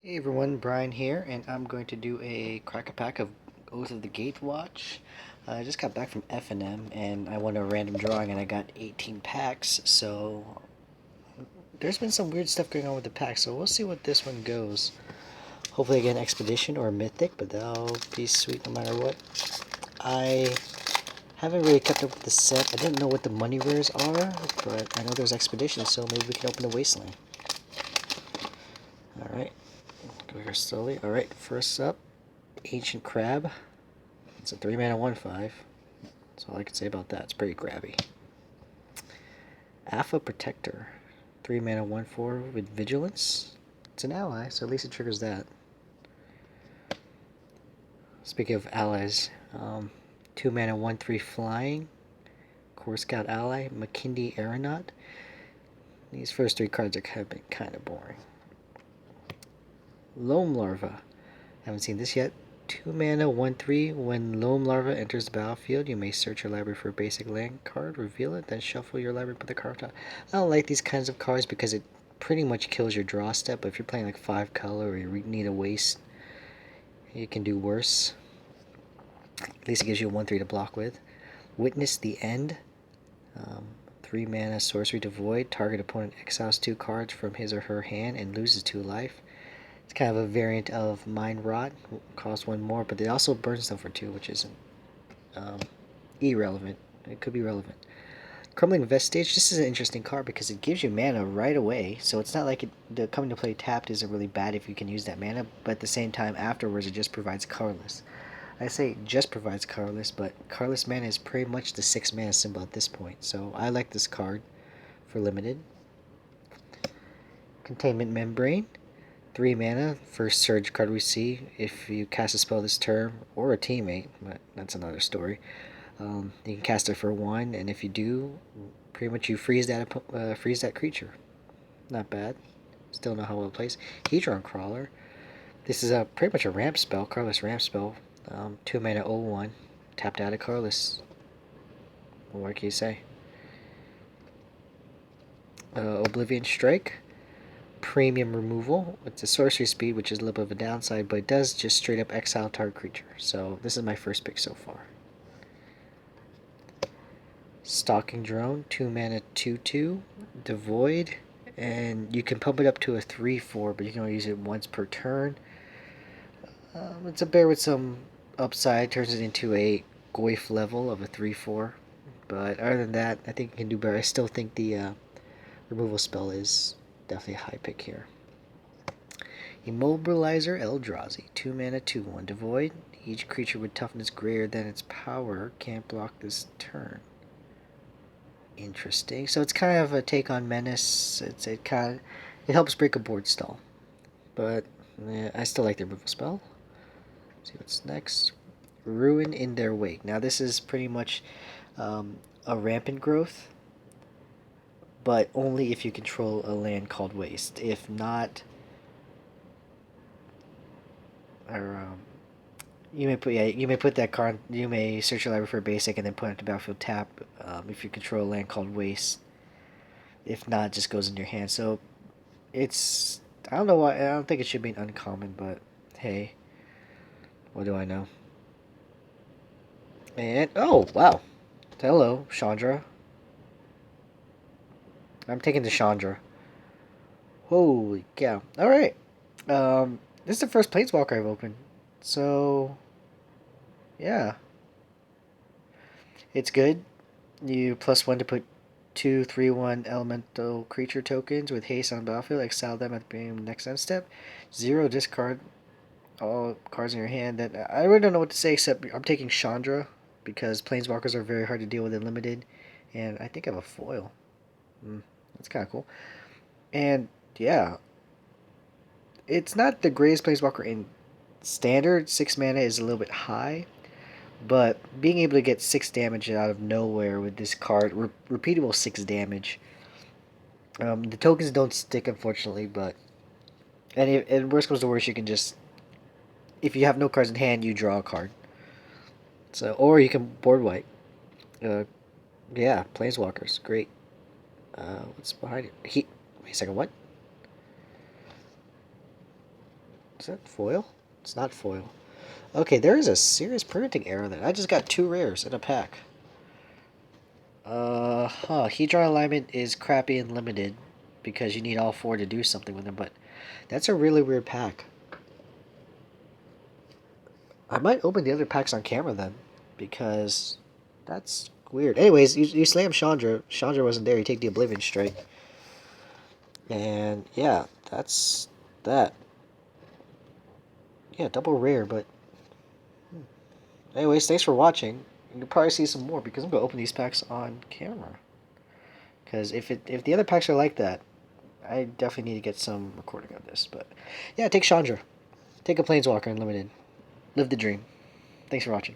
Hey everyone, Brian here, and I'm going to do a crack a pack of Oath of the Gatewatch. I just got back from F&M and I won a random drawing and I got 18 packs, so there's been some weird stuff going on with the packs, so we'll see what this one goes. Hopefully I get an Expedition or a Mythic, but that'll be sweet no matter what. I haven't really kept up with the set. I didn't know what the money rares are, but I know there's Expeditions, so maybe we can open the Wasteland. Alright, go here slowly. Alright, first up, Ancient Crab. It's a 3 mana 1/5. That's all I can say about that. It's pretty grabby. Alpha Protector. 3 mana 1/4 with Vigilance. It's an ally, so at least it triggers that. Speaking of allies, 2 mana 1/3 Flying. Core Scout ally, McKindy Aeronaut. These first 3 cards have been kind of boring. Loam Larva. Haven't seen this yet. 2 mana 1/3. When Loam Larva enters the battlefield, you may search your library for a basic land card, reveal it, then shuffle your library and put the card on top. I don't like these kinds of cards because it pretty much kills your draw step, but if you're playing like 5 color or you need a waste, you can do worse. At least it gives you a 1/3 to block with. Witness the End. 3 mana sorcery devoid. Target opponent exiles 2 cards from his or her hand and loses 2 life. It's kind of a variant of Mind Rot, costs 1 more, but it also burns them for 2, which isn't irrelevant. It could be relevant. Crumbling Vestige, this is an interesting card because it gives you mana right away, so it's not like the coming to play tapped isn't really bad if you can use that mana, but at the same time afterwards it just provides colorless. I say it just provides colorless, but colorless mana is pretty much the 6 mana symbol at this point, so I like this card for limited. Containment Membrane. 3 mana, first surge card we see. If you cast a spell this turn, or a teammate, but that's another story. You can cast it for 1, and if you do, pretty much you freeze that creature. Not bad. Still know how well it plays. Hedron Crawler. This is pretty much a ramp spell, colorless ramp spell. 2 mana 0/1, tapped out of colorless. What can you say? Oblivion Strike. Premium removal. It's a sorcery speed, which is a little bit of a downside, but it does just straight up exile target creature. So this is my first pick so far. Stalking Drone, 2 mana 2/2, devoid, and you can pump it up to a 3/4, but you can only use it once per turn. It's a bear with some upside, turns it into a Goyf level of a 3/4, but other than that, I think you can do better. I still think the removal spell is definitely a high pick here. Immobilizer Eldrazi, 2 mana 2/1, devoid. Each creature with toughness greater than its power can't block this turn. Interesting. So it's kind of a take on Menace. It helps break a board stall, but I still like the removal spell. Let's see what's next. Ruin in Their Wake. Now this is pretty much a rampant growth, but only if you control a land called Waste. If not, or you may put that card. You may search your library for a basic and then put it to battlefield tap. If you control a land called Waste. If not, it just goes in your hand. So it's, I don't know why. I don't think it should be an uncommon, but hey, what do I know? And oh wow, hello Chandra. I'm taking the Chandra. Holy cow! All right, this is the first Planeswalker I've opened, so yeah, it's good. You +1 to put 2/3/1 elemental creature tokens with haste on the battlefield. Exile them at the beginning of the next end step. 0 discard all cards in your hand. That I really don't know what to say except I'm taking Chandra because Planeswalkers are very hard to deal with in limited, and I think I have a foil. That's kind of cool. And yeah, it's not the greatest Planeswalker in standard. 6 mana is a little bit high, but being able to get 6 damage out of nowhere with this card, repeatable 6 damage. The tokens don't stick, unfortunately, but and worst comes to worst, you can just, if you have no cards in hand, you draw a card. So, or you can board wipe. Yeah, Planeswalkers, great. What's behind it? Wait a second, what? Is that foil? It's not foil. Okay, there is a serious printing error there. I just got 2 rares in a pack. Hedron alignment is crappy and limited because you need all 4 to do something with them, but that's a really weird pack. I might open the other packs on camera then, because that's weird. Anyways, you slam Chandra. Chandra wasn't there. You take the Oblivion Strike. And yeah, that's that. Yeah, double rare, but... Anyways, thanks for watching. You'll probably see some more because I'm going to open these packs on camera. Because if the other packs are like that, I definitely need to get some recording of this. But yeah, take Chandra. Take a Planeswalker Unlimited. Live the dream. Thanks for watching.